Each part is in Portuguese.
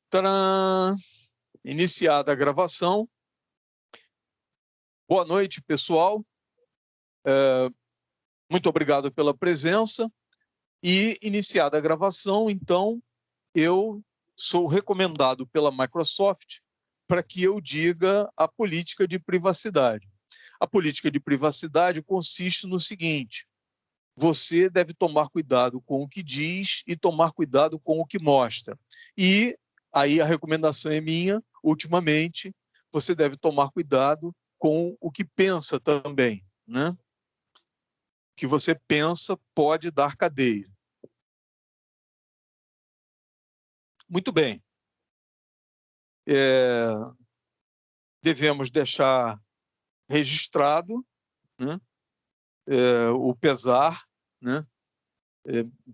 Tcharam! Iniciada a gravação. Boa noite, pessoal. Muito obrigado pela presença. E, iniciada a gravação, então, eu sou recomendado pela Microsoft para que eu diga a política de privacidade. A política de privacidade consiste no seguinte: você deve tomar cuidado com o que diz e tomar cuidado com o que mostra. E aí a recomendação é minha, ultimamente, você deve tomar cuidado com o que pensa também, né? O que você pensa pode dar cadeia. Muito bem. Devemos deixar registrado, né, o pesar, né,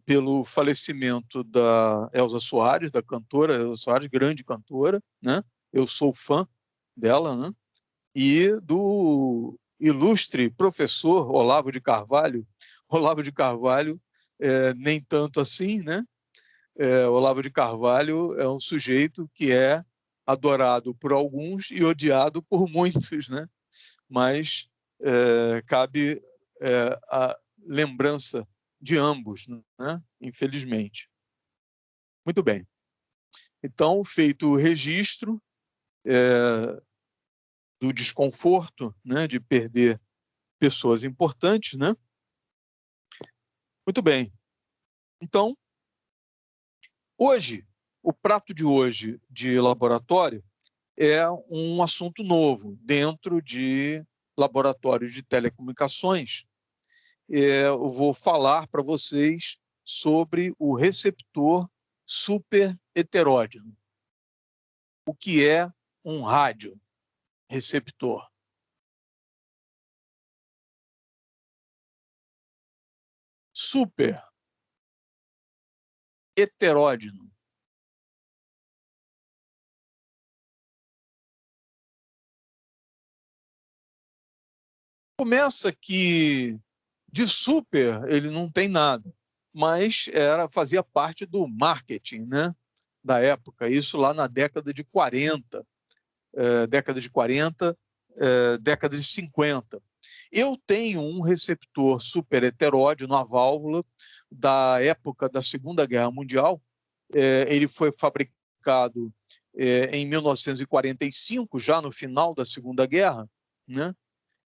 pelo falecimento da Elza Soares, da cantora Elza Soares, grande cantora, né? Eu sou fã dela, né? E do ilustre professor Olavo de Carvalho. Olavo de Carvalho, nem tanto assim, né? Olavo de Carvalho é um sujeito que é adorado por alguns e odiado por muitos, né? Mas cabe a lembrança de ambos, né? Infelizmente. Muito bem. Então, feito o registro do desconforto, né, de perder pessoas importantes, né? Muito bem. Então, hoje, o prato de hoje de laboratório é um assunto novo dentro de laboratórios de telecomunicações. Eu vou falar para vocês sobre o receptor super heteródino. O que é um rádio receptor? Super heteródino. Começa que de super ele não tem nada, mas fazia parte do marketing, né, da época, isso lá na década de 40, década de 40, década de 50. Eu tenho um receptor super heteródino, a válvula, da época da Segunda Guerra Mundial. Ele foi fabricado em 1945, já no final da Segunda Guerra, né?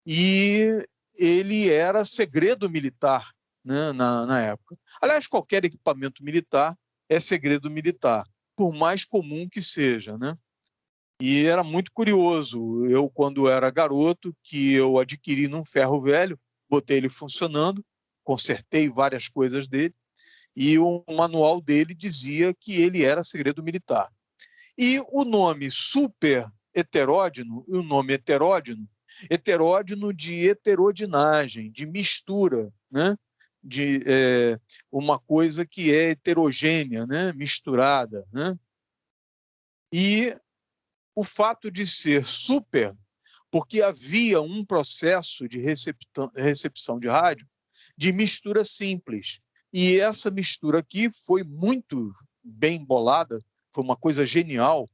E ele era segredo militar, né, na época. Aliás, qualquer equipamento militar é segredo militar, por mais comum que seja, né? E era muito curioso. Eu, quando era garoto, que eu adquiri num ferro velho, botei ele funcionando, consertei várias coisas dele, e o manual dele dizia que ele era segredo militar. E o nome super heteródino, e o nome heteródino, heteródino de heterodinagem, de mistura, né? De uma coisa que é heterogênea, né? Misturada, né? E o fato de ser super, porque havia um processo de recepção de rádio de mistura simples. E essa mistura aqui foi muito bem bolada, foi uma coisa genial.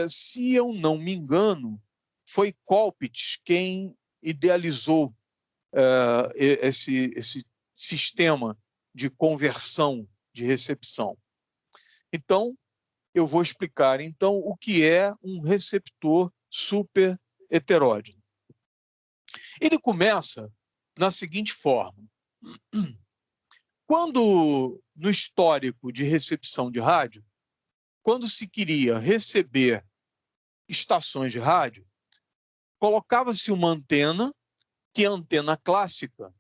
Se eu não me engano, foi Colpitts quem idealizou esse sistema de conversão de recepção. Então, eu vou explicar, então, o que é um receptor super heteródino. Ele começa na seguinte forma. Quando, no histórico de recepção de rádio, quando se queria receber estações de rádio, colocava-se uma antena, que é a antena clássica.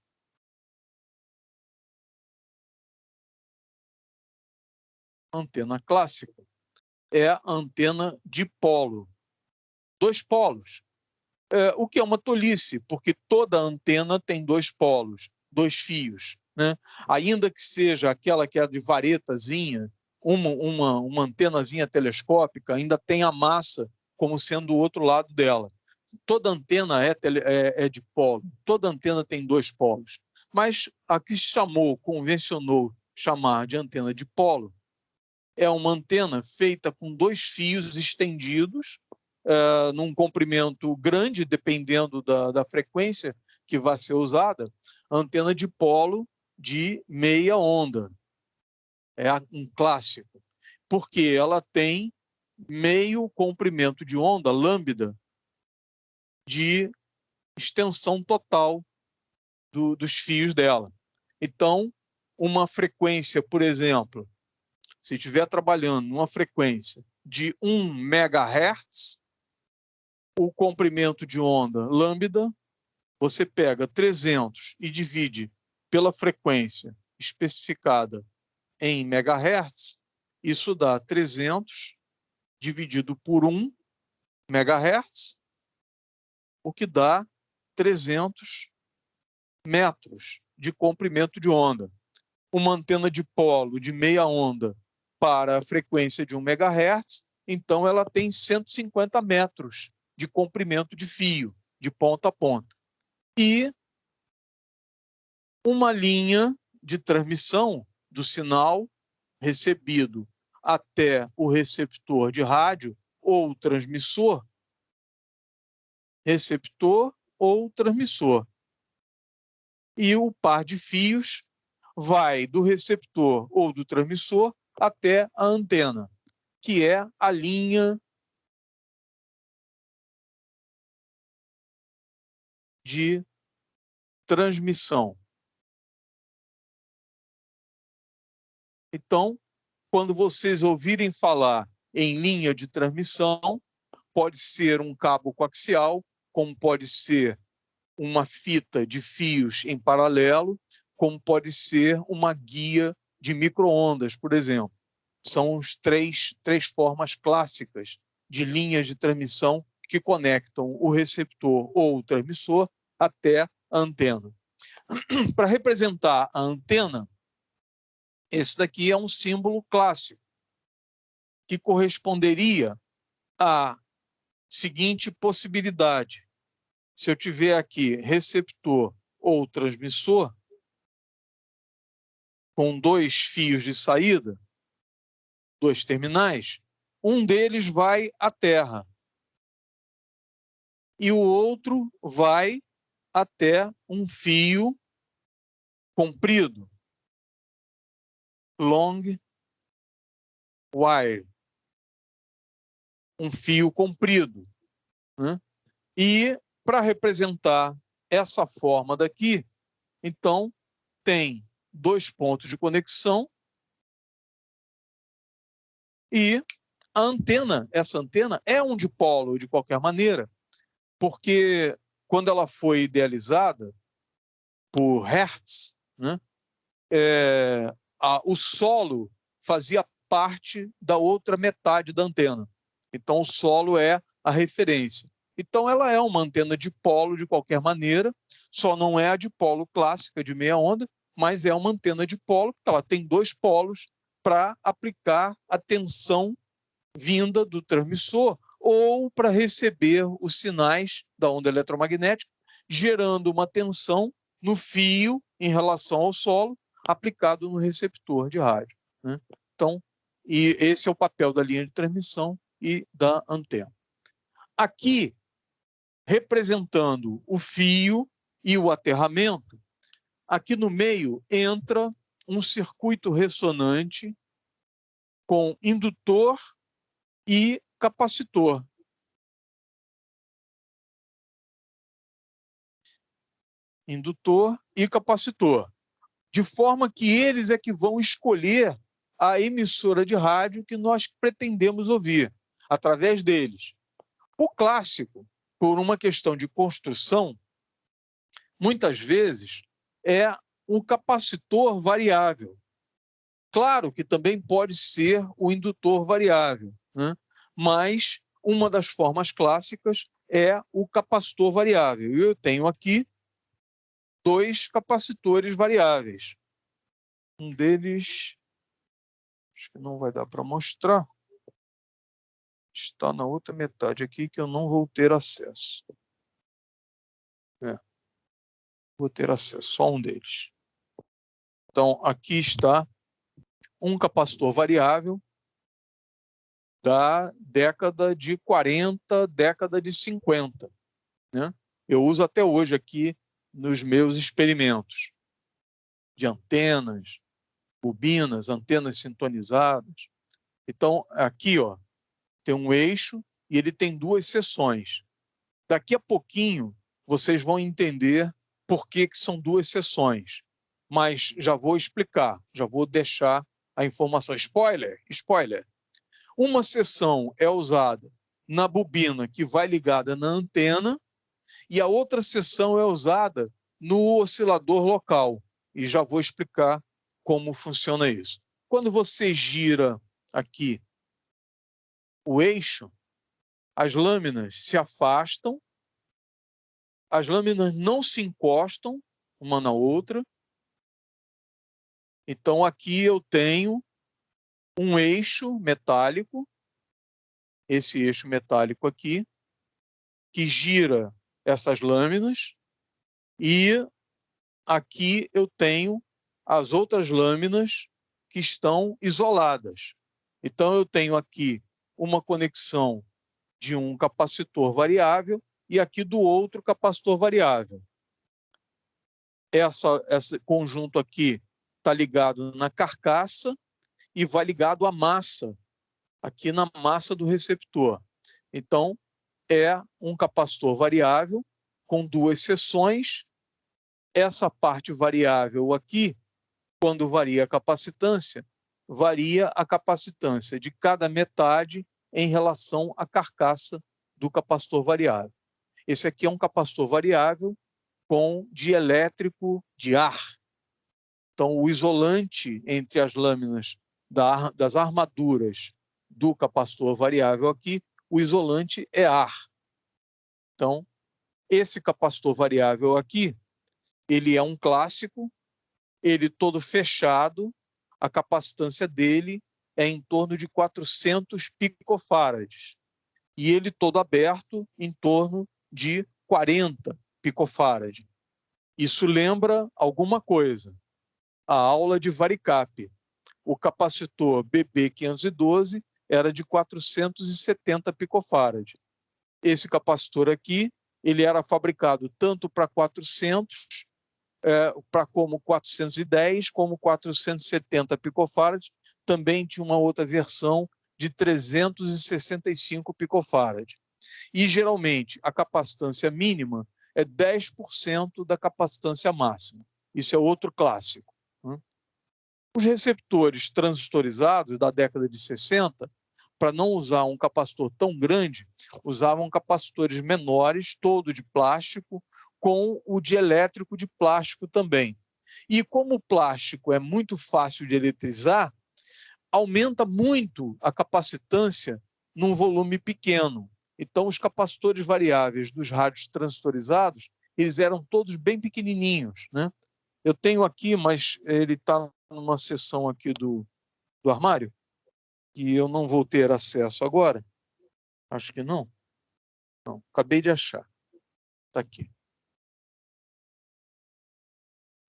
A antena clássica é a antena de polo, 2 polos. O que é uma tolice, porque toda antena tem 2 polos, 2 fios, né? Ainda que seja aquela que é de varetazinha, uma antenazinha telescópica, ainda tem a massa como sendo o outro lado dela. Toda antena é de polo, toda antena tem 2 polos. Mas a que convencionou chamar de antena de polo, é uma antena feita com 2 fios estendidos, num comprimento grande, dependendo da frequência que vai ser usada, antena de polo de meia onda. É um clássico, porque ela tem meio comprimento de onda, lambda, de extensão total dos fios dela. Então, uma frequência, por exemplo, se estiver trabalhando numa frequência de 1 MHz, o comprimento de onda lambda, você pega 300 e divide pela frequência especificada em megahertz, isso dá 300 dividido por 1 megahertz, o que dá 300 metros de comprimento de onda. Uma antena de polo de meia onda para a frequência de 1 megahertz, então ela tem 150 metros de comprimento de fio, de ponta a ponta. E uma linha de transmissão do sinal recebido até o receptor de rádio ou transmissor, receptor ou transmissor. E o par de fios vai do receptor ou do transmissor até a antena, que é a linha de transmissão. Então, quando vocês ouvirem falar em linha de transmissão, pode ser um cabo coaxial, como pode ser uma fita de fios em paralelo, como pode ser uma guia de micro-ondas, por exemplo. São as três formas clássicas de linhas de transmissão que conectam o receptor ou o transmissor até a antena. Para representar a antena, esse daqui é um símbolo clássico, que corresponderia à seguinte possibilidade. Se eu tiver aqui receptor ou transmissor, com 2 fios de saída, 2 terminais, um deles vai à Terra e o outro vai até um fio comprido, long wire, um fio comprido, né? E para representar essa forma daqui, então tem 2 pontos de conexão e a antena, essa antena é um dipolo de qualquer maneira, porque quando ela foi idealizada por Hertz, né, o solo fazia parte da outra metade da antena. Então, o solo é a referência. Então, ela é uma antena dipolo de qualquer maneira, só não é a dipolo clássica de meia onda, mas é uma antena dipolo, porque ela tem 2 polos para aplicar a tensão vinda do transmissor ou para receber os sinais da onda eletromagnética, gerando uma tensão no fio em relação ao solo, aplicado no receptor de rádio, né? Então, e esse é o papel da linha de transmissão e da antena. Aqui, representando o fio e o aterramento, aqui no meio entra um circuito ressonante com indutor e capacitor. Indutor e capacitor. De forma que eles é que vão escolher a emissora de rádio que nós pretendemos ouvir, através deles. O clássico, por uma questão de construção, muitas vezes é o capacitor variável. Claro que também pode ser o indutor variável, né? Mas uma das formas clássicas é o capacitor variável. Eu tenho aqui 2 capacitores variáveis. Um deles, acho que não vai dar para mostrar, está na outra metade aqui que eu não vou ter acesso. Vou ter acesso, só um deles. Então, aqui está um capacitor variável da década de 40, década de 50, né? Eu uso até hoje aqui nos meus experimentos de antenas, bobinas, antenas sintonizadas. Então, aqui, ó, tem um eixo e ele tem duas seções. Daqui a pouquinho, vocês vão entender por que são duas seções. Mas já vou explicar, já vou deixar a informação. Spoiler, spoiler. Uma seção é usada na bobina que vai ligada na antena e a outra seção é usada no oscilador local. E já vou explicar como funciona isso. Quando você gira aqui o eixo, as lâminas se afastam, as lâminas não se encostam uma na outra. Então, aqui eu tenho um eixo metálico, esse eixo metálico aqui, que gira essas lâminas, e aqui eu tenho as outras lâminas que estão isoladas. Então, eu tenho aqui uma conexão de um capacitor variável e aqui do outro capacitor variável. Esse conjunto aqui está ligado na carcaça e vai ligado à massa, aqui na massa do receptor. Então, é um capacitor variável com duas seções. Essa parte variável aqui, quando varia a capacitância de cada metade em relação à carcaça do capacitor variável. Esse aqui é um capacitor variável com dielétrico de ar. Então, o isolante entre as lâminas das armaduras do capacitor variável aqui, o isolante é ar. Então, esse capacitor variável aqui, ele é um clássico, ele todo fechado, a capacitância dele é em torno de 400 picofarads. E ele todo aberto em torno de 40 picofarads. Isso lembra alguma coisa. A aula de varicap. O capacitor BB512 era de 470 picofarads. Esse capacitor aqui, ele era fabricado tanto para 400, como 410, como 470 picofarads. Também tinha uma outra versão de 365 picofarads. E, geralmente, a capacitância mínima é 10% da capacitância máxima. Isso é outro clássico. Os receptores transistorizados da década de 60, para não usar um capacitor tão grande, usavam capacitores menores, todo de plástico, com o dielétrico de plástico também. E como o plástico é muito fácil de eletrizar, aumenta muito a capacitância num volume pequeno. Então, os capacitores variáveis dos rádios transistorizados, eles eram todos bem pequenininhos, né? Eu tenho aqui, mas ele está numa seção aqui do armário, e eu não vou ter acesso agora. Acho que não. Não, acabei de achar. Está aqui.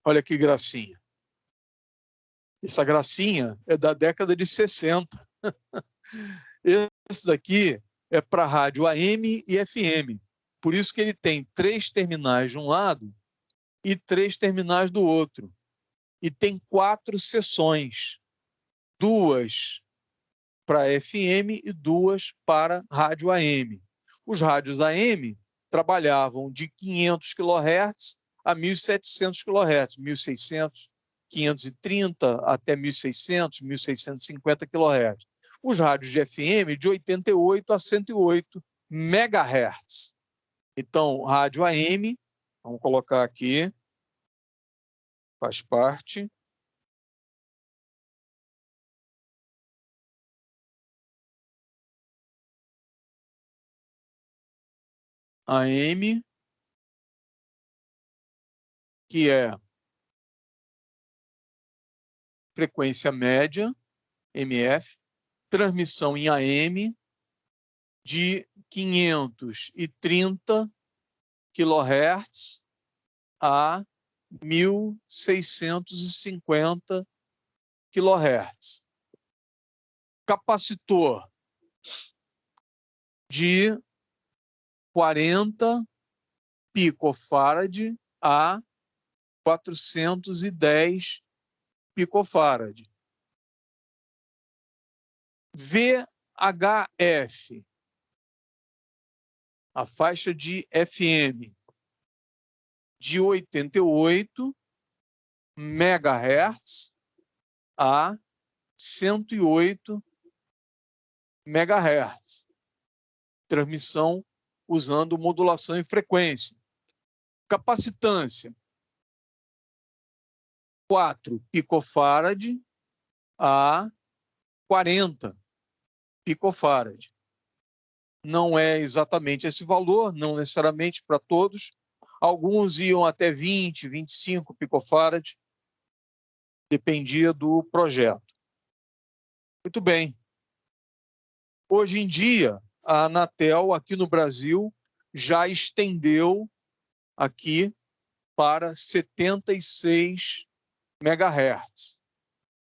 Olha que gracinha. Essa gracinha é da década de 60. Esse daqui é para rádio AM e FM. Por isso que ele tem 3 terminais de um lado e 3 terminais do outro. E tem 4 seções. 2 para FM e 2 para rádio AM. Os rádios AM trabalhavam de 500 kHz a 1.700 kHz, 1.600, 530 até 1.600, 1.650 kHz. Os rádios de FM de 88 a 108 MHz. Então, rádio AM, vamos colocar aqui, faz parte. AM, que é frequência média, MF, transmissão em AM de 530 kHz a 1.650 kHz. Capacitor de 40 picofarad a 410 picofarad. VHF, a faixa de FM, de 88 MHz a 108 MHz. Transmissão usando modulação em frequência. Capacitância, 4 picofarad a 40 picofarad. Não é exatamente esse valor, não necessariamente para todos. Alguns iam até 20, 25 picofarad, dependia do projeto. Muito bem. Hoje em dia, a Anatel, aqui no Brasil, já estendeu aqui para 76 MHz.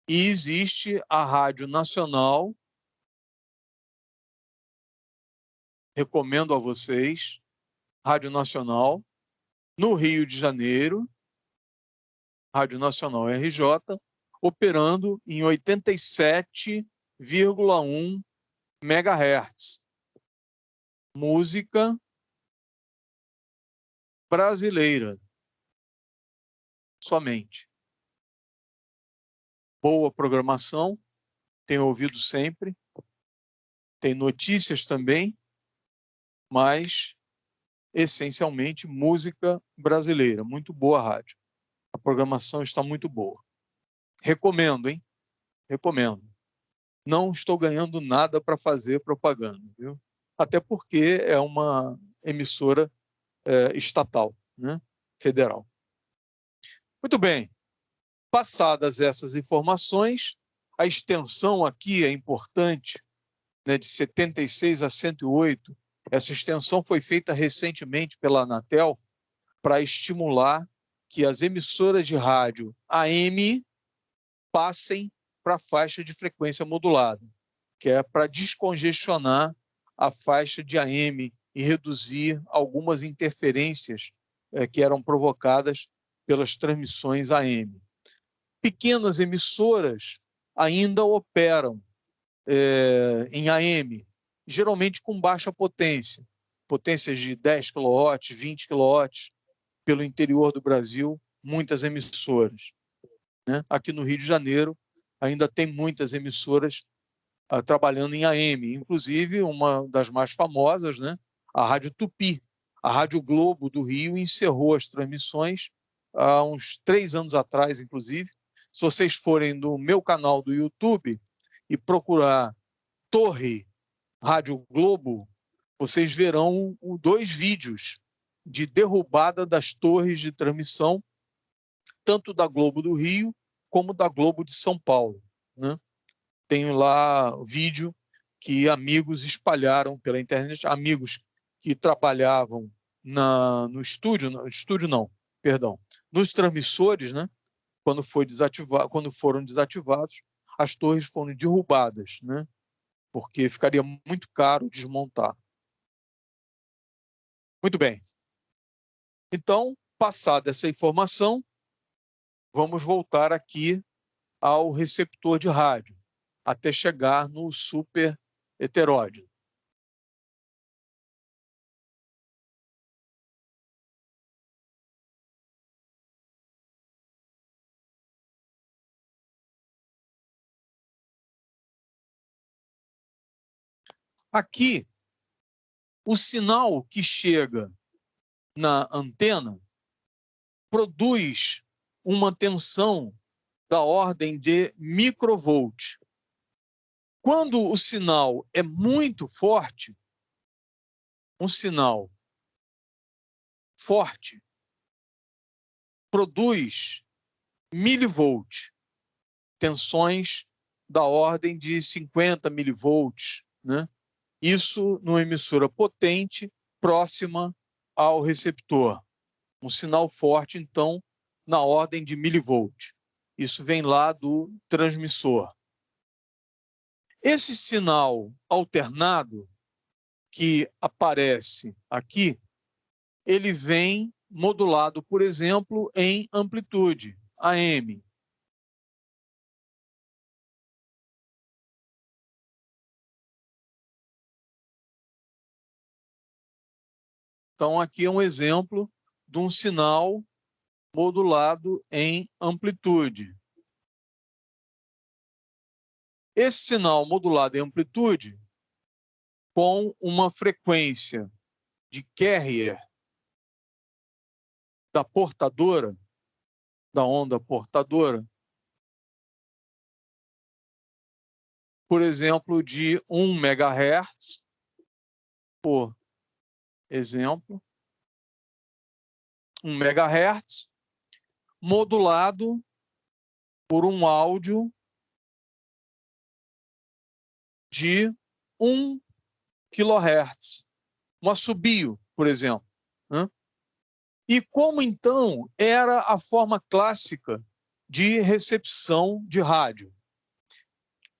E existe a Rádio Nacional, recomendo a vocês, Rádio Nacional, no Rio de Janeiro, Rádio Nacional RJ, operando em 87,1 MHz. Música brasileira, somente. Boa programação, tenho ouvido sempre, tem notícias também, mas essencialmente música brasileira. Muito boa a rádio. A programação está muito boa. Recomendo, hein? Recomendo. Não estou ganhando nada para fazer propaganda, viu? Até porque é uma emissora estatal, né? Federal. Muito bem. Passadas essas informações, a extensão aqui é importante, né, de 76 a 108. Essa extensão foi feita recentemente pela Anatel para estimular que as emissoras de rádio AM passem para a faixa de frequência modulada, que é para descongestionar a faixa de AM e reduzir algumas interferências que eram provocadas pelas transmissões AM. Pequenas emissoras ainda operam em AM, geralmente com baixa potência, potências de 10 kW, 20 kW, pelo interior do Brasil, muitas emissoras, né? Aqui no Rio de Janeiro, ainda tem muitas emissoras trabalhando em AM, inclusive uma das mais famosas, né? A Rádio Tupi. A Rádio Globo do Rio encerrou as transmissões há uns 3 anos atrás, inclusive. Se vocês forem no meu canal do YouTube e procurar Torre Rádio Globo, vocês verão 2 vídeos de derrubada das torres de transmissão, tanto da Globo do Rio como da Globo de São Paulo, né? Tenho lá vídeo que amigos espalharam pela internet, amigos que trabalhavam no estúdio, nos transmissores, né? Quando foram desativados, as torres foram derrubadas, né? Porque ficaria muito caro desmontar. Muito bem. Então, passada essa informação, vamos voltar aqui ao receptor de rádio, até chegar no super heteródino. Aqui, o sinal que chega na antena produz uma tensão da ordem de microvolt. Quando o sinal é muito forte, um sinal forte produz milivolt, tensões da ordem de 50 milivolts, né? Isso numa emissora potente, próxima ao receptor. Um sinal forte, então, na ordem de milivolt. Isso vem lá do transmissor. Esse sinal alternado que aparece aqui, ele vem modulado, por exemplo, em amplitude, AM. Então, aqui é um exemplo de um sinal modulado em amplitude. Esse sinal modulado em amplitude, com uma frequência de carrier da portadora, da onda portadora, por exemplo, de 1 MHz, por exemplo, 1 MHz, modulado por um áudio de 1 kHz, um assobio, por exemplo. Né? E como, então, era a forma clássica de recepção de rádio?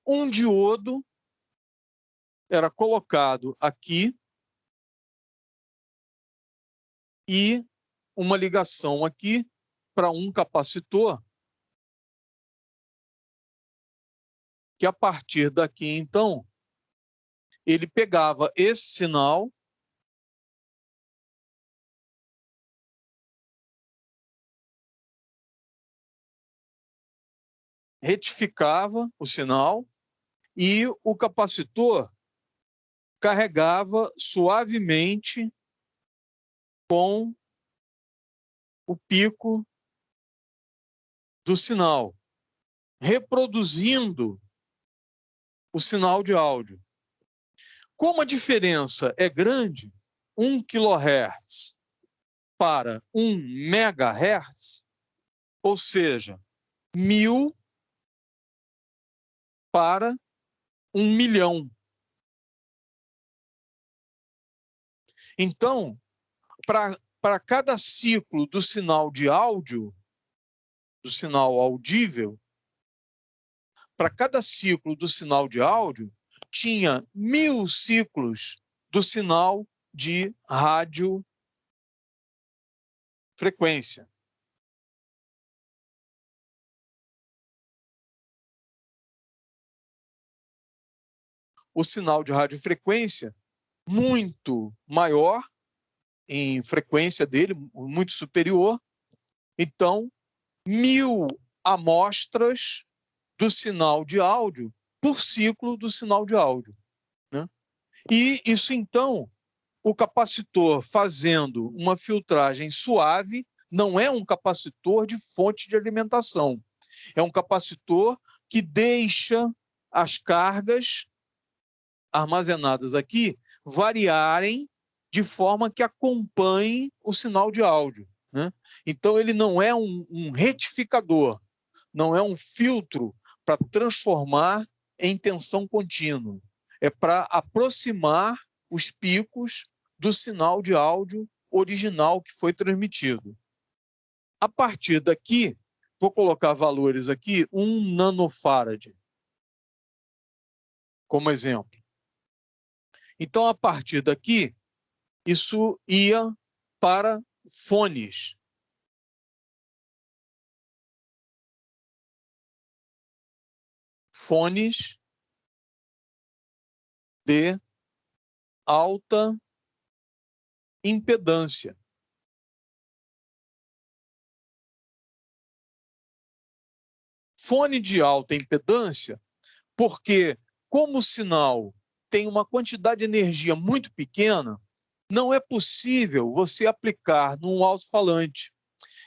Um diodo era colocado aqui e uma ligação aqui para um capacitor, que a partir daqui, então, ele pegava esse sinal retificava o sinal e o capacitor carregava suavemente com o pico do sinal, reproduzindo o sinal de áudio. Como a diferença é grande, 1 kHz para 1 MHz, ou seja, 1000 para 1 milhão. Então, para cada ciclo do sinal de áudio, do sinal audível, para cada ciclo do sinal de áudio, tinha 1000 ciclos do sinal de radiofrequência. O sinal de radiofrequência, muito maior em frequência dele, muito superior. Então, 1000 amostras do sinal de áudio por ciclo do sinal de áudio. Né? E isso, então, o capacitor fazendo uma filtragem suave, não é um capacitor de fonte de alimentação. É um capacitor que deixa as cargas armazenadas aqui variarem de forma que acompanhe o sinal de áudio. Né? Então, ele não é um retificador, não é um filtro para transformar em tensão contínua. É para aproximar os picos do sinal de áudio original que foi transmitido. A partir daqui, vou colocar valores aqui, 1 nanofarad, como exemplo. Então, a partir daqui, isso ia para fones. Fones de alta impedância. Fone de alta impedância, porque como o sinal tem uma quantidade de energia muito pequena, não é possível você aplicar num alto-falante.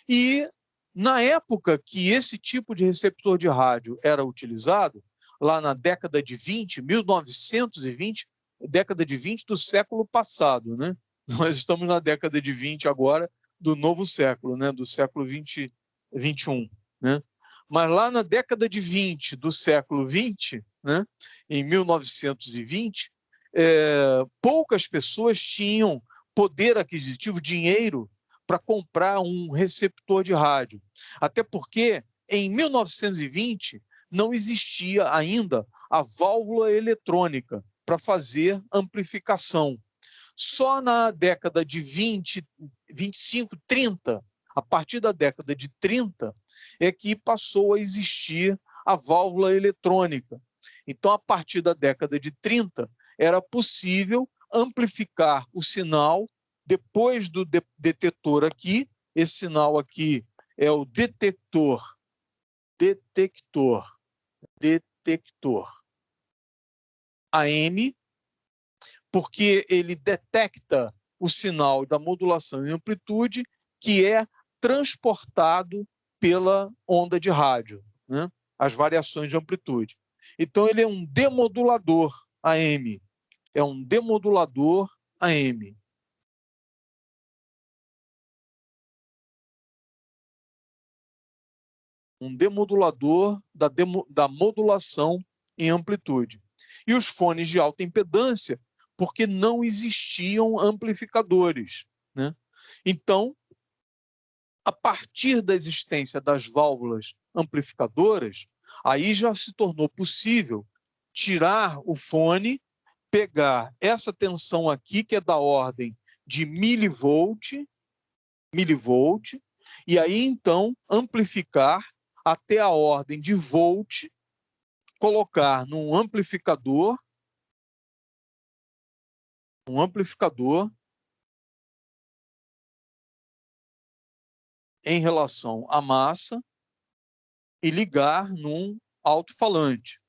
E na época que esse tipo de receptor de rádio era utilizado, lá na década de 20, 1920, década de 20 do século passado, né? Nós estamos na década de 20 agora do novo século, né? Do século 21, né? Mas lá na década de 20 do século 20, né? Em 1920, poucas pessoas tinham poder aquisitivo, dinheiro, para comprar um receptor de rádio. Até porque, em 1920, não existia ainda a válvula eletrônica para fazer amplificação. Só na década de 20, 25, 30, a partir da década de 30, é que passou a existir a válvula eletrônica. Então, a partir da década de 30, era possível amplificar o sinal depois do detetor aqui. Esse sinal aqui é o detector AM, porque ele detecta o sinal da modulação em amplitude que é transportado pela onda de rádio, né? As variações de amplitude. Então, ele é um demodulador AM. É um demodulador AM. Um demodulador da modulação em amplitude. E os fones de alta impedância, porque não existiam amplificadores, né? Então, a partir da existência das válvulas amplificadoras, aí já se tornou possível tirar o fone, pegar essa tensão aqui, que é da ordem de milivolt, e aí então amplificar até a ordem de volt, colocar num amplificador, em relação à massa e ligar num alto-falante.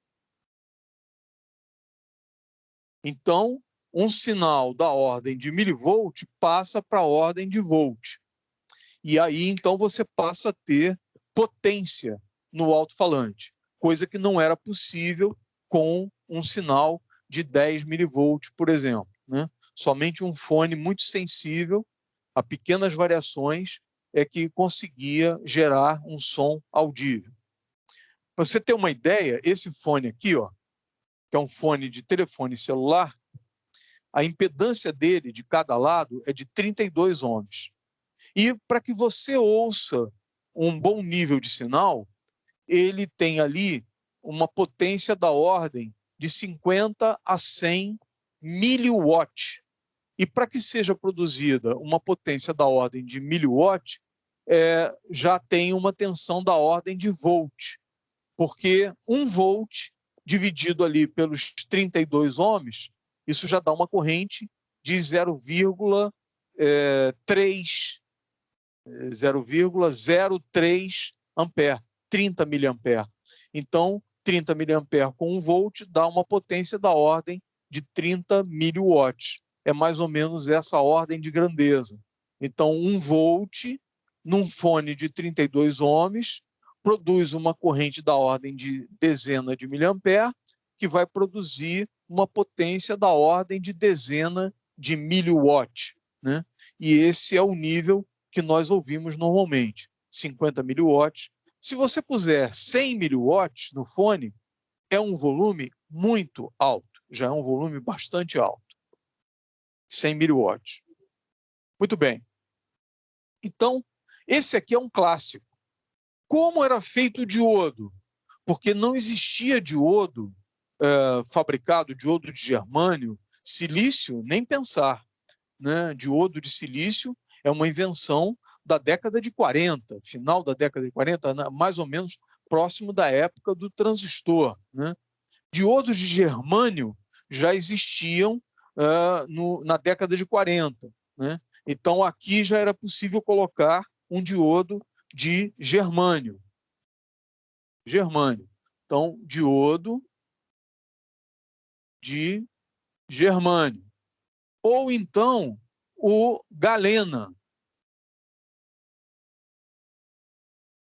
Então, um sinal da ordem de milivolt passa para a ordem de volt. E aí, então, você passa a ter potência no alto-falante, coisa que não era possível com um sinal de 10 milivolts, por exemplo, né? Somente um fone muito sensível a pequenas variações é que conseguia gerar um som audível. Para você ter uma ideia, esse fone aqui, ó, que é um fone de telefone celular, a impedância dele de cada lado é de 32 ohms. E para que você ouça um bom nível de sinal, ele tem ali uma potência da ordem de 50 a 100 miliwatt. E para que seja produzida uma potência da ordem de miliwatt, já tem uma tensão da ordem de volt, porque 1 volt dividido ali pelos 32 ohms, isso já dá uma corrente de 0,03 ampere, 30 miliampere. Então, 30 miliampere com 1 volt dá uma potência da ordem de 30 miliwatts. É mais ou menos essa ordem de grandeza. Então, 1 volt num fone de 32 ohms produz uma corrente da ordem de dezena de miliampere, que vai produzir uma potência da ordem de dezena de miliwatt, né? E esse é o nível que nós ouvimos normalmente, 50 miliwatts. Se você puser 100 miliwatts no fone, é um volume muito alto, já é um volume bastante alto. 100 miliwatts. Muito bem. Então, esse aqui é um clássico. Como era feito o diodo? Porque não existia diodo fabricado, diodo de germânio, silício, nem pensar, né? Diodo de silício é uma invenção da década de 40, final da década de 40, mais ou menos próximo da época do transistor, né? Diodos de germânio já existiam na década de 40, né? Então, aqui já era possível colocar um diodo de germânio. Então, diodo de germânio. Ou então, o galena.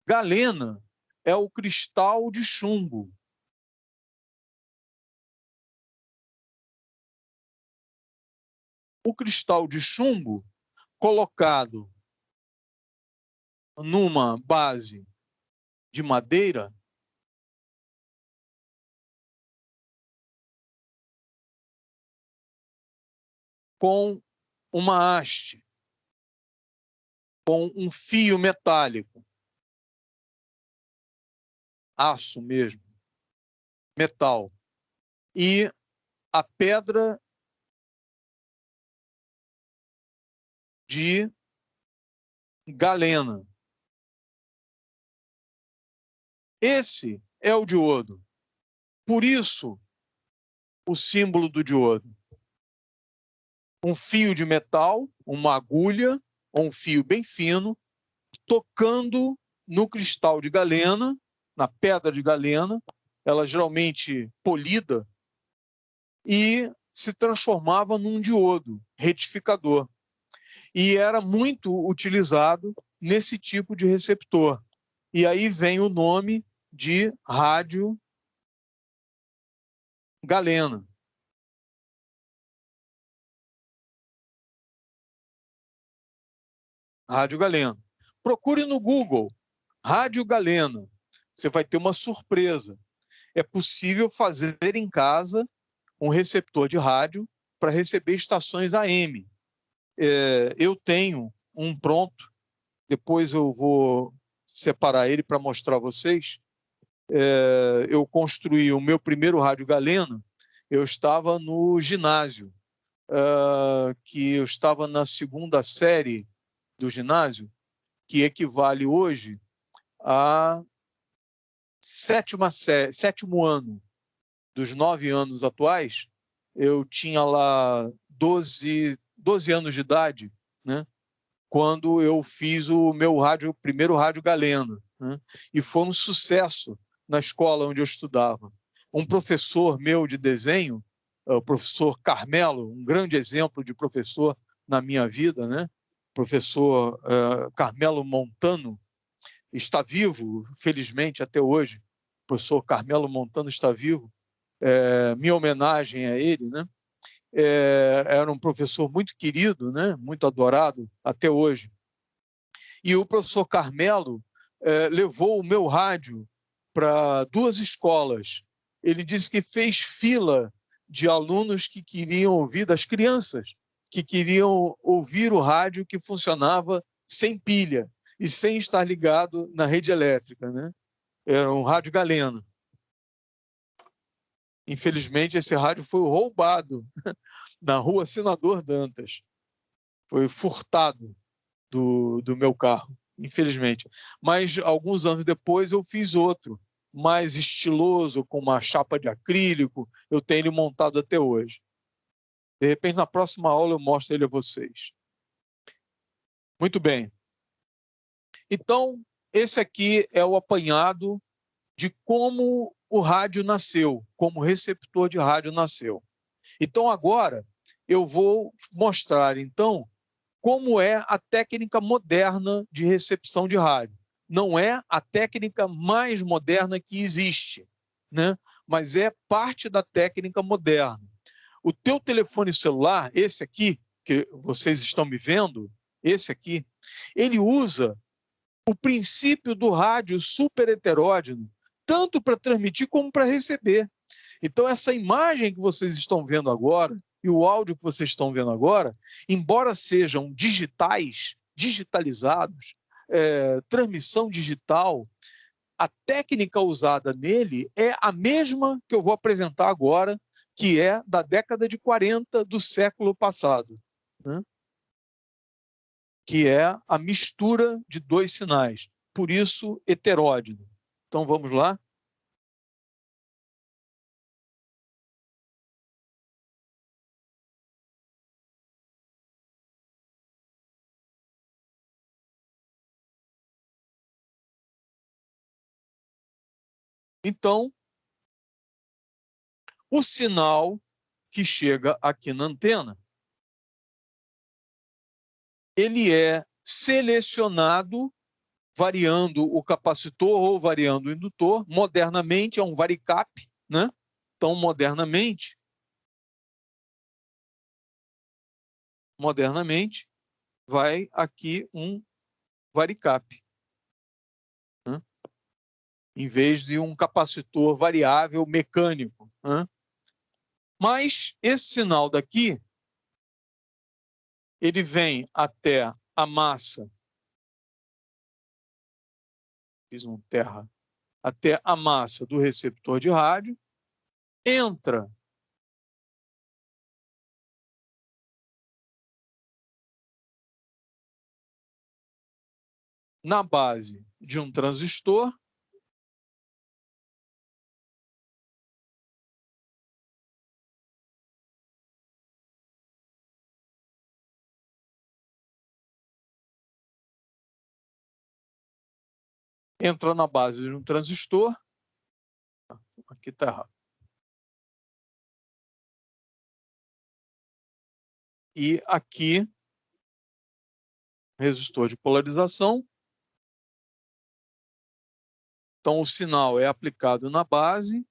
Galena é o cristal de chumbo. O cristal de chumbo colocado numa base de madeira com uma haste, com um fio metálico, aço mesmo, metal, e a pedra de galena. Esse é o diodo. Por isso, o símbolo do diodo. Um fio de metal, uma agulha, ou um fio bem fino, tocando no cristal de galena, na pedra de galena, ela geralmente polida, e se transformava num diodo retificador. E era muito utilizado nesse tipo de receptor. E aí vem o nome de rádio galena. Rádio galena. Procure no Google, rádio galena. Você vai ter uma surpresa. É possível fazer em casa um receptor de rádio para receber estações AM. Eu tenho um pronto, depois eu vou separar ele para mostrar a vocês. Eu construí o meu primeiro rádio galena, eu estava no ginásio, que eu estava na segunda série do ginásio, que equivale hoje a sétimo ano dos 9 anos atuais. Eu tinha lá 12 anos de idade, né, quando eu fiz o meu primeiro rádio galena, né, e foi um sucesso na escola onde eu estudava. Um professor meu de desenho, o professor Carmelo, um grande exemplo de professor na minha vida, né, professor Carmelo Montano, está vivo, felizmente, até hoje. O professor Carmelo Montano está vivo. Minha homenagem a ele, né? Era um professor muito querido, né? Muito adorado até hoje. E o professor Carmelo levou o meu rádio para 2 escolas. Ele disse que fez fila de alunos que queriam ouvir, das crianças, que queriam ouvir o rádio que funcionava sem pilha e sem estar ligado na rede elétrica, né? Era um rádio galena. Infelizmente, esse rádio foi roubado na rua Senador Dantas. Foi furtado do meu carro, infelizmente. Mas, alguns anos depois, eu fiz outro, mais estiloso, com uma chapa de acrílico. Eu tenho ele montado até hoje. De repente, na próxima aula, eu mostro ele a vocês. Muito bem. Então, esse aqui é o apanhado de como o rádio nasceu, como o receptor de rádio nasceu. Então, agora, eu vou mostrar, então, como é a técnica moderna de recepção de rádio. Não é a técnica mais moderna que existe, né? Mas é parte da técnica moderna. O teu telefone celular, esse aqui, que vocês estão me vendo, esse aqui, ele usa o princípio do rádio super heteródino, tanto para transmitir como para receber. Então, essa imagem que vocês estão vendo agora e o áudio que vocês estão vendo agora, embora sejam digitalizados, transmissão digital, a técnica usada nele é a mesma que eu vou apresentar agora, que é da década de 40 do século passado, né? Que é a mistura de 2 sinais, por isso heteródino. Então, vamos lá? Então, o sinal que chega aqui na antena, ele é selecionado variando o capacitor ou variando o indutor. Modernamente é um varicap, né? Então, modernamente, vai aqui um varicap, né? Em vez de um capacitor variável mecânico, né? Mas esse sinal daqui, ele vem até a massa, fiz um terra, até a massa do receptor de rádio, entra na base de um transistor, entra na base de um transistor, aqui está errado, e aqui, resistor de polarização. Então, o sinal é aplicado na base,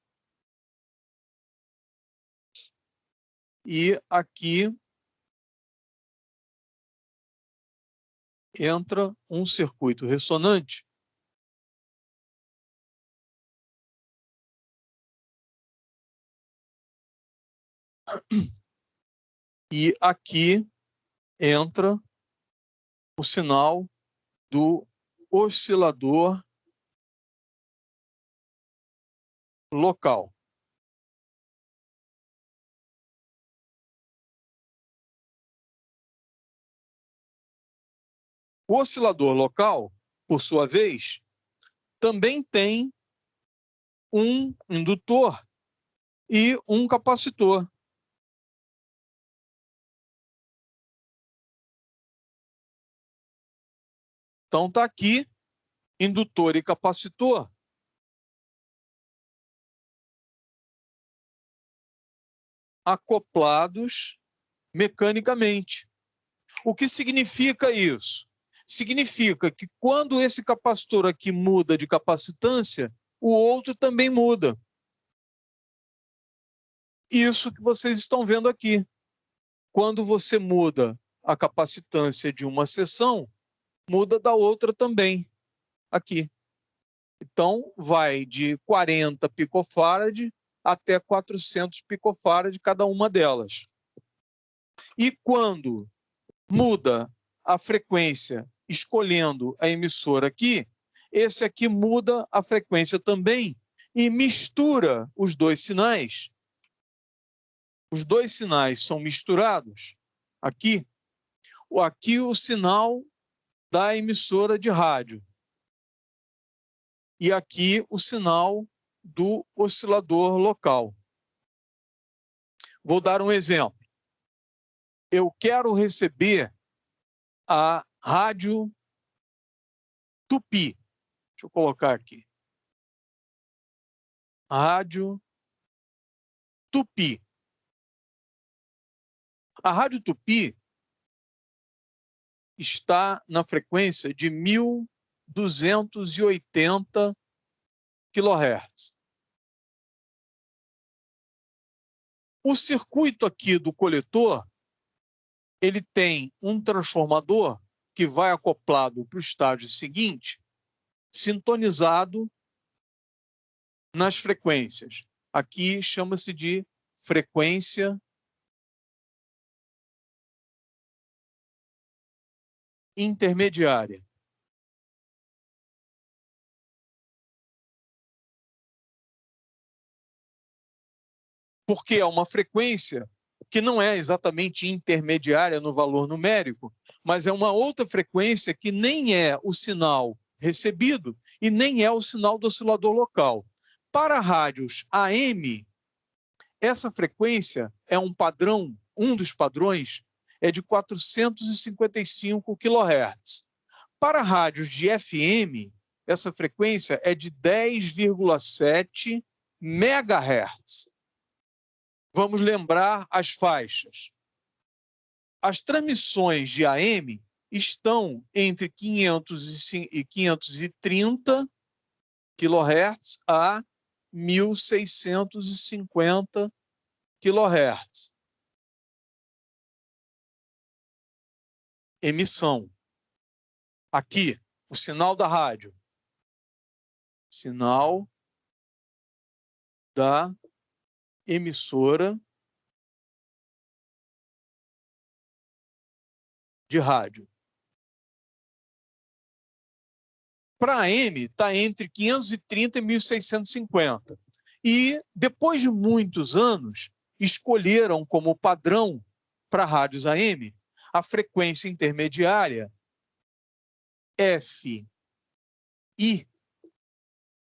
e aqui entra um circuito ressonante, e aqui entra o sinal do oscilador local. O oscilador local, por sua vez, também tem um indutor e um capacitor. Então, está aqui, indutor e capacitor, acoplados mecanicamente. O que significa isso? Significa que quando esse capacitor aqui muda de capacitância, o outro também muda. Isso que vocês estão vendo aqui. Quando você muda a capacitância de uma seção, muda da outra também, aqui. Então, vai de 40 picofarad até 400 picofarad cada uma delas. E quando muda a frequência escolhendo a emissora aqui, esse aqui muda a frequência também e mistura os dois sinais. Os dois sinais são misturados aqui. Aqui o sinal da emissora de rádio. E aqui o sinal do oscilador local. Vou dar um exemplo. Eu quero receber a rádio Tupi. Deixa eu colocar aqui. Rádio Tupi. A rádio Tupi está na frequência de 1.280 kHz. O circuito aqui do coletor, ele tem um transformador que vai acoplado para o estágio seguinte, sintonizado nas frequências. Aqui chama-se de frequência intermediária. Porque é uma frequência que não é exatamente intermediária no valor numérico, mas é uma outra frequência que nem é o sinal recebido e nem é o sinal do oscilador local. Para rádios AM, essa frequência é um padrão, um dos padrões é de 455 kHz. Para rádios de FM, essa frequência é de 10,7 MHz. Vamos lembrar as faixas. As transmissões de AM estão entre 500 e 530 kHz a 1.650 kHz. Emissão. Aqui, o sinal da rádio. Sinal da emissora de rádio. Para a AM, está entre 530 e 1.650. E, depois de muitos anos, escolheram como padrão para rádios AM a frequência intermediária F e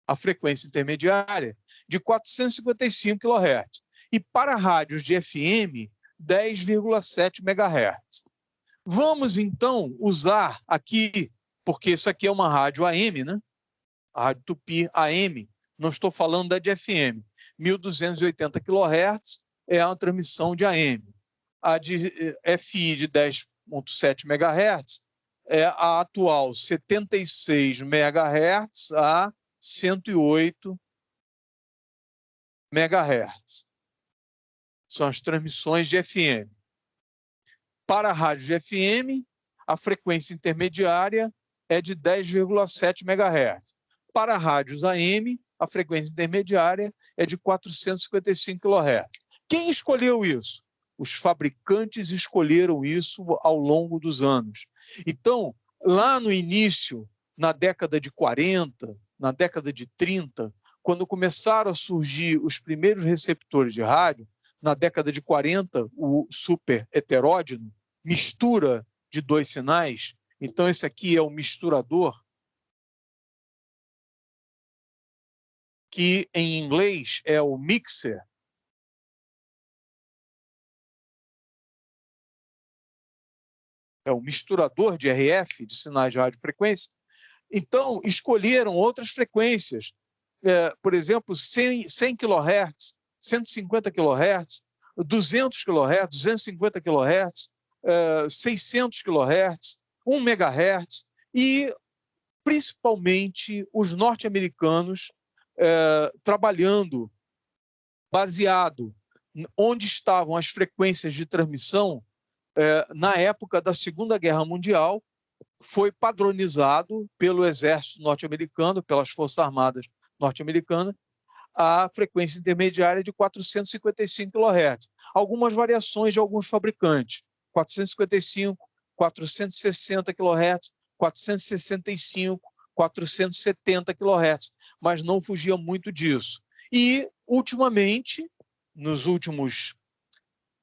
a frequência intermediária de 455 kHz. E para rádios de FM, 10,7 MHz. Vamos, então, usar aqui, porque isso aqui é uma rádio AM, né? A Rádio Tupi AM, não estou falando da de FM. 1.280 kHz é a transmissão de AM. A de FI de 10,7 MHz é a atual 76 MHz a 108 MHz. São as transmissões de FM. Para a rádio de FM, a frequência intermediária é de 10,7 MHz. Para rádios AM, a frequência intermediária é de 455 kHz. Quem escolheu isso? Os fabricantes escolheram isso ao longo dos anos. Então, lá no início, na década de 40, na década de 30, quando começaram a surgir os primeiros receptores de rádio, na década de 40, o super heteródino, mistura de dois sinais. Então, esse aqui é o misturador, que em inglês é o mixer. É o misturador de RF, de sinais de radiofrequência. Então, escolheram outras frequências. Por exemplo, 100 kHz, 150 kHz, 200 kHz, 250 kHz, 600 kHz, 1 MHz, e principalmente os norte-americanos trabalhando baseado onde estavam as frequências de transmissão na época da Segunda Guerra Mundial, foi padronizado pelo exército norte-americano, pelas Forças Armadas norte-americanas, a frequência intermediária de 455 kHz. Algumas variações de alguns fabricantes, 455, 460 kHz, 465, 470 kHz, mas não fugia muito disso. E, ultimamente, nos últimos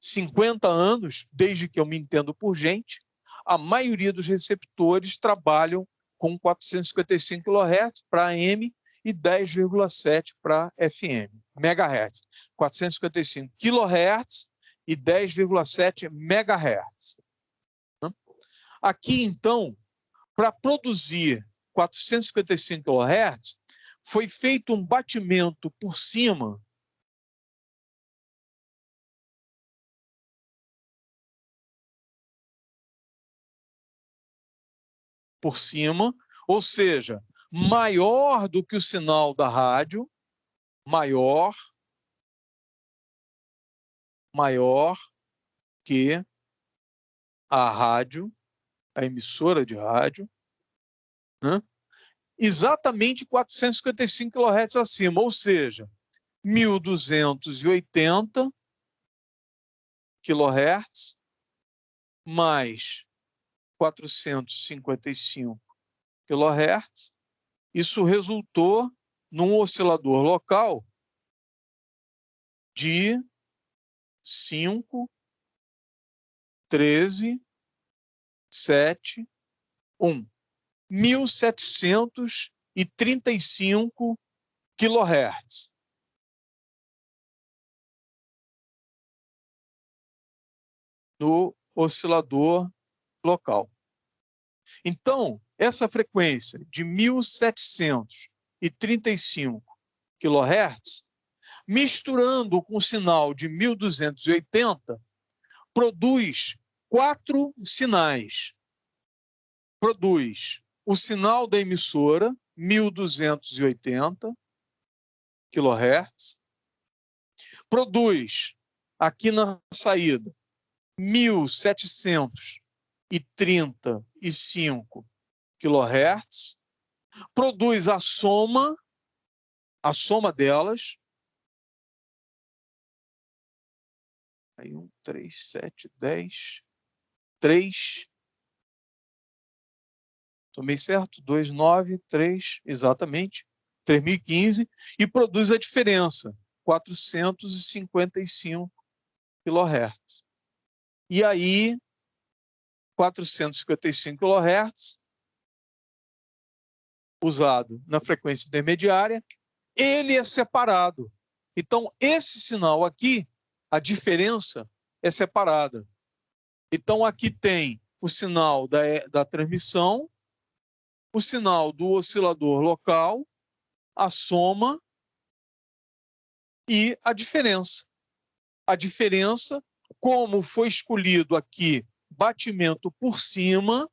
50 anos, desde que eu me entendo por gente, a maioria dos receptores trabalham com 455 kHz para AM e 10,7 para FM, MHz. 455 kHz e 10,7 MHz. Aqui, então, para produzir 455 kHz, foi feito um batimento por cima ou seja, maior do que o sinal da rádio, maior que a rádio, a emissora de rádio, né? Exatamente 455 kHz acima, ou seja, 1.280 kHz mais 455 kHz. Isso resultou num oscilador local de 5, 13, 7, 1. 1.735 kHz. No oscilador local. Então, essa frequência de 1.735 kHz, misturando com o sinal de 1.280, produz 4 sinais. Produz o sinal da emissora, 1.280 kHz, produz aqui na saída 1.735 kHz, produz a soma delas, aí 1, 3, 7, 10, 3, tomei certo? 2, 9, 3, exatamente, 3.015, e produz a diferença, 455 kHz. E aí, 455 kHz usado na frequência intermediária, ele é separado. Então, esse sinal aqui, a diferença é separada. Então, aqui tem o sinal da transmissão, o sinal do oscilador local, a soma e a diferença. A diferença, como foi escolhido aqui batimento por cima,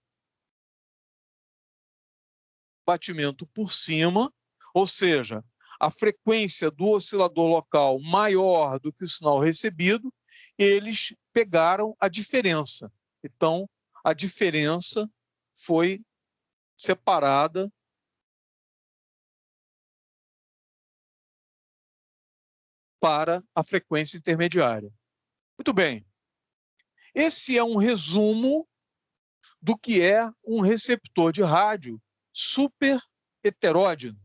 ou seja, a frequência do oscilador local maior do que o sinal recebido, eles pegaram a diferença. Então, a diferença foi separada para a frequência intermediária. Muito bem. Esse é um resumo do que é um receptor de rádio super heteródino.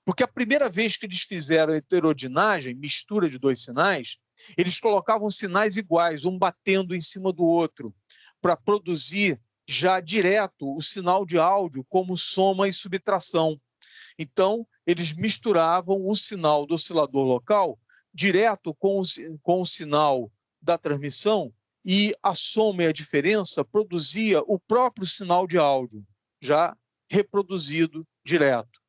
Porque a primeira vez que eles fizeram a heterodinagem, mistura de dois sinais, eles colocavam sinais iguais, um batendo em cima do outro, para produzir já direto o sinal de áudio como soma e subtração. Então, eles misturavam o sinal do oscilador local direto com o sinal da transmissão e a soma e a diferença produzia o próprio sinal de áudio, já reproduzido direto.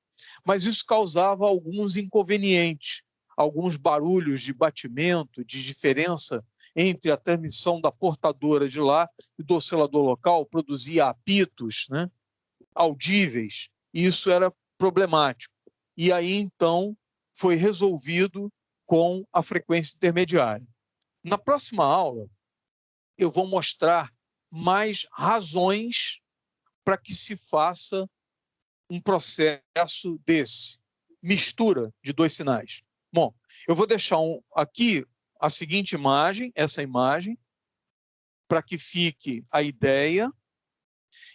Mas isso causava alguns inconvenientes, alguns barulhos de batimento, de diferença entre a transmissão da portadora de lá e do oscilador local, produzia apitos, né, audíveis, e isso era problemático. E aí, então, foi resolvido com a frequência intermediária. Na próxima aula, eu vou mostrar mais razões para que se faça um processo desse, mistura de dois sinais. Bom, eu vou deixar aqui a seguinte imagem, essa imagem, para que fique a ideia.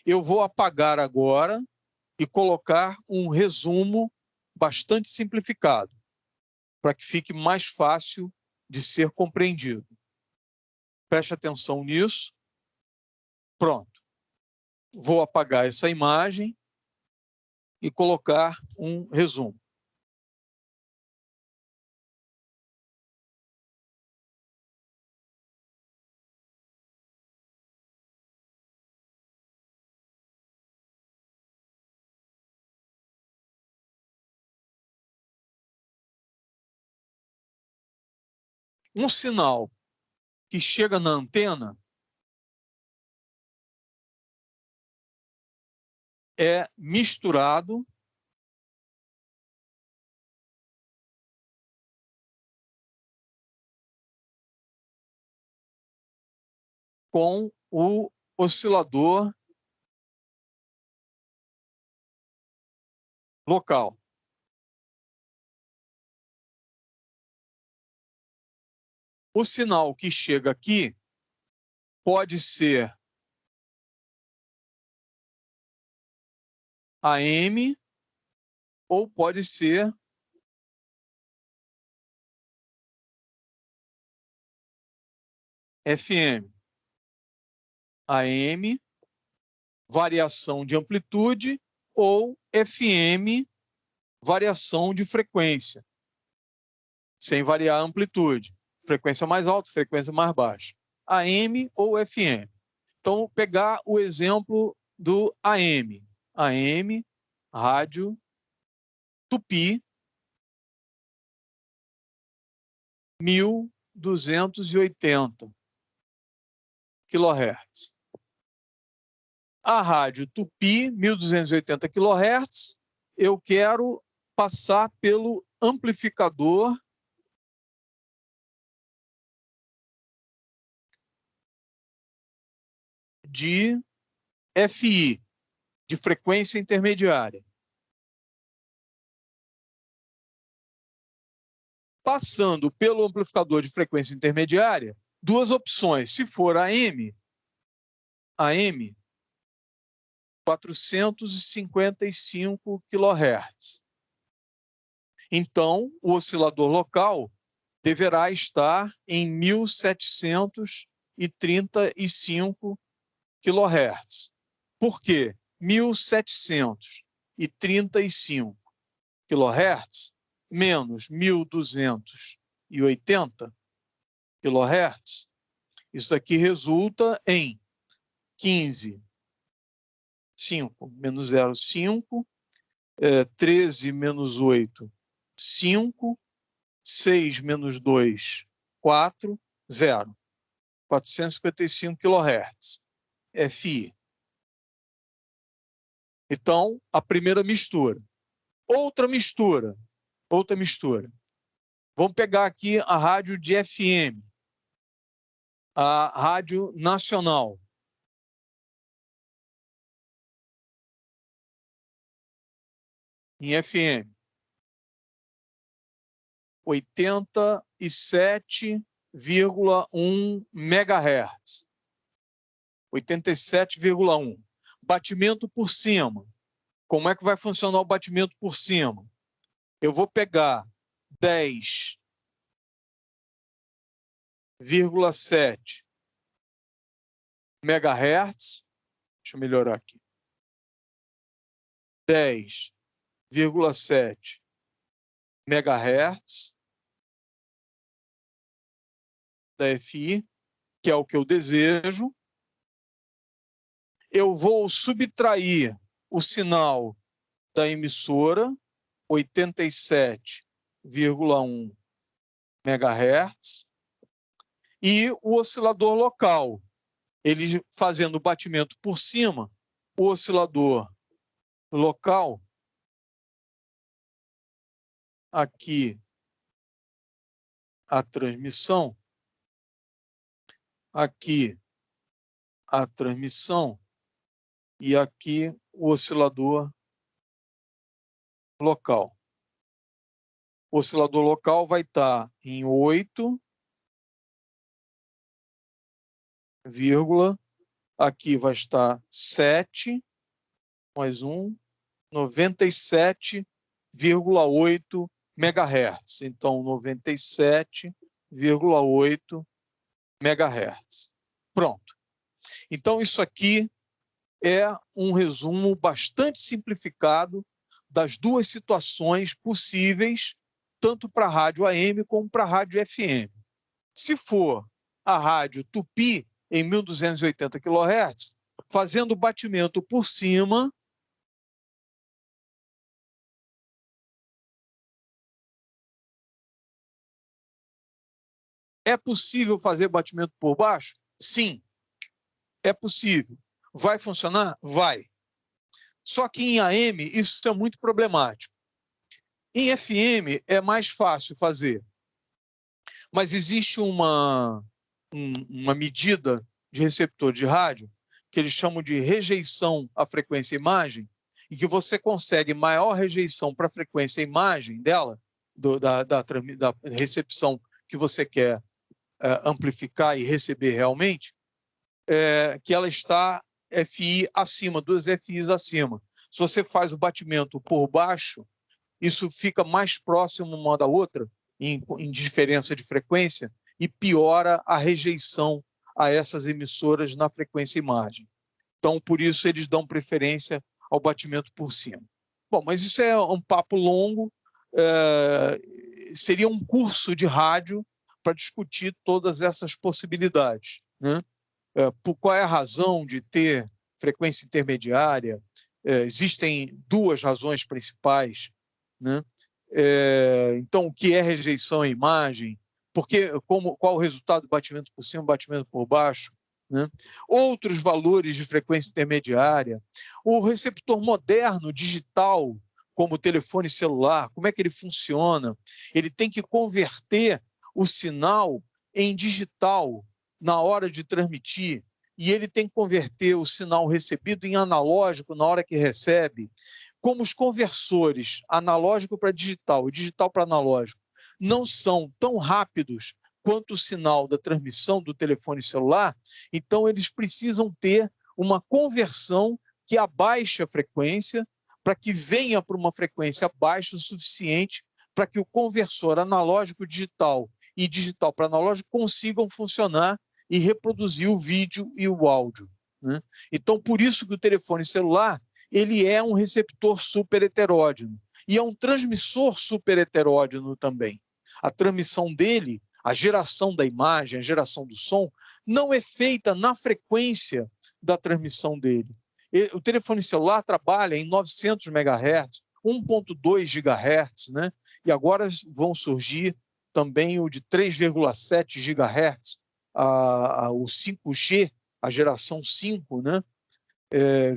Eu vou apagar agora e colocar um resumo bastante simplificado, para que fique mais fácil de ser compreendido. Preste atenção nisso. Pronto. Vou apagar essa imagem e colocar um resumo. Um sinal que chega na antena é misturado com o oscilador local. O sinal que chega aqui pode ser AM ou pode ser FM. AM, variação de amplitude, ou FM, variação de frequência, sem variar a amplitude. Frequência mais alta, frequência mais baixa. AM ou FM. Então, vou pegar o exemplo do AM. AM, rádio, Tupi, 1280 kHz. A rádio Tupi, 1280 kHz, eu quero passar pelo amplificador de FI, de frequência intermediária. Passando pelo amplificador de frequência intermediária, duas opções. Se for AM, 455 kHz. Então, o oscilador local deverá estar em 1735 kHz. Por quê? 1700. 1.235 kHz menos 1.280 kHz, isso daqui resulta em 15, 5 menos 0, 5, 13 menos 8, 5, 6 menos 2, 4, 0. 455 kHz, FI. Então, a primeira mistura. Outra mistura. Vamos pegar aqui a rádio de FM, a rádio nacional. Em FM, 87,1 MHz. 87,1. Batimento por cima. Como é que vai funcionar o batimento por cima? Eu vou pegar 10,7 MHz. Deixa eu melhorar aqui. 10,7 MHz da FI, que é o que eu desejo. Eu vou subtrair o sinal da emissora, 87,1 MHz, e o oscilador local. Ele fazendo o batimento por cima, o oscilador local, aqui a transmissão, aqui a transmissão, e aqui o oscilador local. O oscilador local vai estar em 8, aqui vai estar 7, mais 1, 97,8 MHz. Então, 97,8 MHz. Pronto. Então, isso aqui é um resumo bastante simplificado das duas situações possíveis, tanto para a rádio AM como para a rádio FM. Se for a rádio Tupi, em 1.280 kHz, fazendo o batimento por cima, é possível fazer batimento por baixo? Sim, é possível. Vai funcionar? Vai. Só que em AM isso é muito problemático. Em FM é mais fácil fazer. Mas existe uma medida de receptor de rádio que eles chamam de rejeição à frequência imagem, e que você consegue maior rejeição para a frequência imagem dela, da recepção que você quer amplificar e receber realmente, que ela está FI acima, 2 FIs acima. Se você faz o batimento por baixo, isso fica mais próximo uma da outra, em diferença de frequência, e piora a rejeição a essas emissoras na frequência imagem. Então, por isso, eles dão preferência ao batimento por cima. Bom, mas isso é um papo longo, seria um curso de rádio para discutir todas essas possibilidades, né? Qual é a razão de ter frequência intermediária? Existem duas razões principais, né? Então, o que é rejeição à imagem? Qual o resultado do batimento por cima, batimento por baixo? Né? Outros valores de frequência intermediária. O receptor moderno, digital, como o telefone celular, como é que ele funciona? Ele tem que converter o sinal em digital na hora de transmitir, e ele tem que converter o sinal recebido em analógico na hora que recebe. Como os conversores analógico para digital e digital para analógico não são tão rápidos quanto o sinal da transmissão do telefone celular, então eles precisam ter uma conversão que abaixe a frequência para que venha para uma frequência baixa o suficiente para que o conversor analógico digital e digital para analógico consigam funcionar e reproduzir o vídeo e o áudio, né? Então, por isso que o telefone celular ele é um receptor superheteródino e é um transmissor superheteródino também. A transmissão dele, a geração da imagem, a geração do som, não é feita na frequência da transmissão dele. O telefone celular trabalha em 900 MHz, 1.2 GHz, né? E agora vão surgir também o de 3,7 GHz, o 5G, a geração 5, né?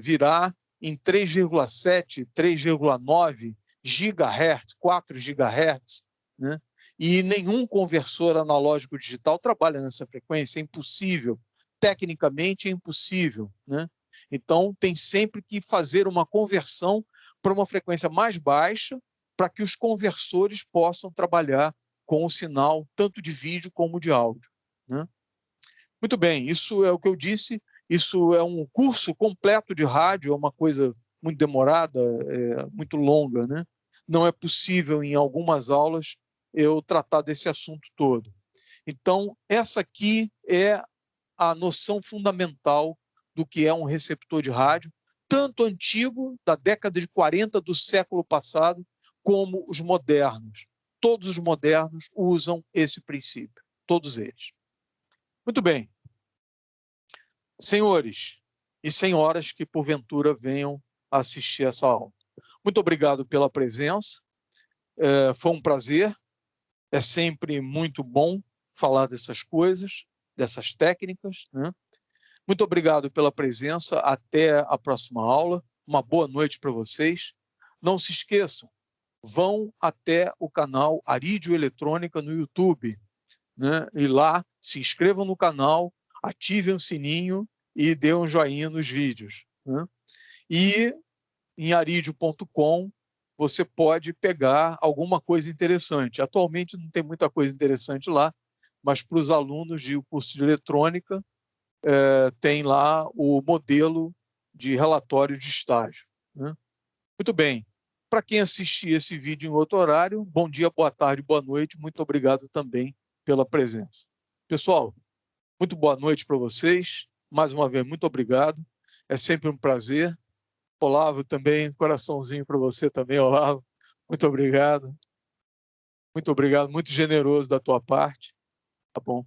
Virá em 3,7, 3,9 GHz, 4 GHz, né? E nenhum conversor analógico digital trabalha nessa frequência, é impossível, tecnicamente é impossível, né? Então, tem sempre que fazer uma conversão para uma frequência mais baixa, para que os conversores possam trabalhar com o sinal, tanto de vídeo como de áudio, né? Muito bem, isso é o que eu disse, isso é um curso completo de rádio, é uma coisa muito demorada, muito longa, né? Não é possível, em algumas aulas, eu tratar desse assunto todo. Então, essa aqui é a noção fundamental do que é um receptor de rádio, tanto antigo, da década de 40 do século passado, como os modernos. Todos os modernos usam esse princípio, todos eles. Muito bem. Senhores e senhoras que, porventura, venham assistir essa aula. Muito obrigado pela presença. Foi um prazer. É sempre muito bom falar dessas coisas, dessas técnicas, né? Muito obrigado pela presença. Até a próxima aula. Uma boa noite para vocês. Não se esqueçam, vão até o canal Arídio Eletrônica no YouTube, né? E lá se inscrevam no canal, ativem o sininho e dê um joinha nos vídeos, né? E em aridio.com você pode pegar alguma coisa interessante. Atualmente não tem muita coisa interessante lá, mas para os alunos de curso de eletrônica, tem lá o modelo de relatório de estágio, né? Muito bem. Para quem assistir esse vídeo em outro horário, bom dia, boa tarde, boa noite. Muito obrigado também pela presença. Pessoal, muito boa noite para vocês. Mais uma vez, muito obrigado. É sempre um prazer. Olavo também, coraçãozinho para você também, Olavo. Muito obrigado. Muito obrigado, muito generoso da tua parte. Tá bom?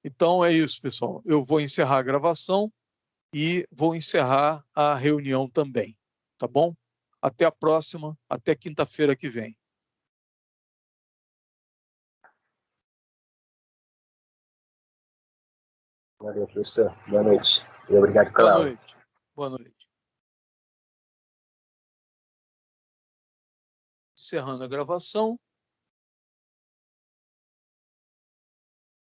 Então é isso, pessoal. Eu vou encerrar a gravação e vou encerrar a reunião também. Tá bom? Até a próxima, até quinta-feira que vem. Valeu, professor. Boa noite. E obrigado pela aula. Boa noite. Boa noite. Encerrando a gravação.